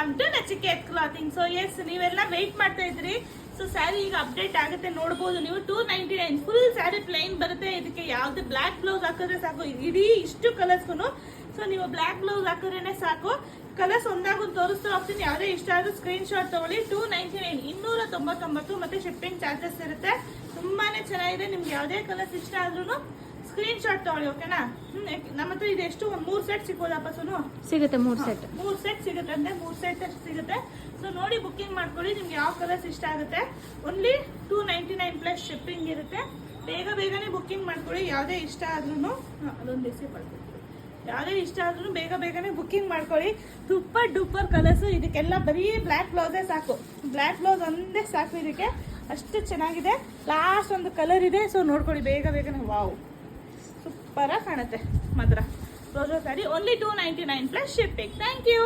Welcome to Nachiket clothing. So yes, ನೀವೆಲ್ಲ wait ಮಾಡ್ತಾ ಇದ್ರಿ. ಸೊ ಸ್ಯಾರಿ ಈಗ ಅಪ್ಡೇಟ್ ಆಗುತ್ತೆ, ನೋಡ್ಬೋದು ನೀವು. 299 ಫುಲ್ ಸ್ಯಾರಿ ಪ್ಲೈನ್ ಬರುತ್ತೆ. ಇದಕ್ಕೆ ಯಾವ್ದು ಬ್ಲಾಕ್ ಬ್ಲೌಸ್ ಹಾಕಿದ್ರೆ ಸಾಕು, ಇಡೀ ಇಷ್ಟು ಕಲರ್ಸ್ಗೂ. ಸೊ ನೀವು ಬ್ಲಾಕ್ ಬ್ಲೌಸ್ ಹಾಕಿದ್ರೇನೆ ಸಾಕು. ಕಲರ್ಸ್ ಒಂದಾಗೊಂದು ತೋರಿಸ್ತಾ ಹೋಗ್ತೀನಿ. ಯಾವುದೇ ಇಷ್ಟ ಆದ್ರೂ ಸ್ಕ್ರೀನ್ ಶಾಟ್ ತಗೊಳ್ಳಿ. 299 299 ಮತ್ತೆ ಶಿಪ್ಪಿಂಗ್ ಚಾರ್ಜಸ್ ಇರುತ್ತೆ. ತುಂಬಾನೇ ಚೆನ್ನಾಗಿದೆ. ನಿಮ್ಗೆ ಯಾವುದೇ ಕಲರ್ಸ್ ಇಷ್ಟ ಆದ್ರೂ ಸ್ಕ್ರೀನ್ ಶಾಟ್ ತಗೊಳ್ಳಿ, ಓಕೆನಾ? ನಮ್ಮ ಹತ್ರ ಇದೆ. ಎಷ್ಟು ಒಂದು 3 ಸೆಟ್ ಸಿಗೋದಪ್ಪ ಸುನು? ಸಿಗುತ್ತೆ 3 ಸೆಟ್ ಸಿಗುತ್ತೆ ಅಂದ್ರೆ 3 ಸೆಟ್ ಸಿಗುತ್ತೆ. ಸೊ ನೋಡಿ ಬುಕ್ಕಿಂಗ್ ಮಾಡ್ಕೊಳ್ಳಿ. ನಿಮ್ಗೆ ಯಾವ ಕಲರ್ಸ್ ಇಷ್ಟ ಆಗುತ್ತೆ. ಓನ್ಲಿ 299 ಪ್ಲಸ್ ಶಿಪ್ಪಿಂಗ್ ಇರುತ್ತೆ. ಬೇಗನೆ ಬುಕ್ಕಿಂಗ್ ಮಾಡ್ಕೊಳ್ಳಿ. ಯಾವುದೇ ಇಷ್ಟ ಆದ್ರೂ ಅದೊಂದು ರಿಸೀವ್ ಮಾಡ್ಕೊಳ್ಳಿ. ಯಾವುದೇ ಇಷ್ಟ ಆದ್ರೂ ಬೇಗನೆ ಬುಕ್ಕಿಂಗ್ ಮಾಡ್ಕೊಳ್ಳಿ. Super colours. ಇದಕ್ಕೆಲ್ಲ ಬರೀ ಬ್ಲ್ಯಾಕ್ ಬ್ಲೌಸೇ ಸಾಕು. ಬ್ಲ್ಯಾಕ್ ಬ್ಲೌಸ್ ಒಂದೇ ಸಾಕು ಇದಕ್ಕೆ. ಅಷ್ಟು ಚೆನ್ನಾಗಿದೆ. ಲಾಸ್ಟ್ ಒಂದು ಕಲರ್ ಇದೆ. ಸೊ ನೋಡ್ಕೊಳ್ಳಿ ಬೇಗನೆ. ವಾವ್, ಸೂಪರಾಗಿ ಕಾಣುತ್ತೆ ಮಾತ್ರ. ರೋಜೋ sari only 299 plus shipping. Thank you.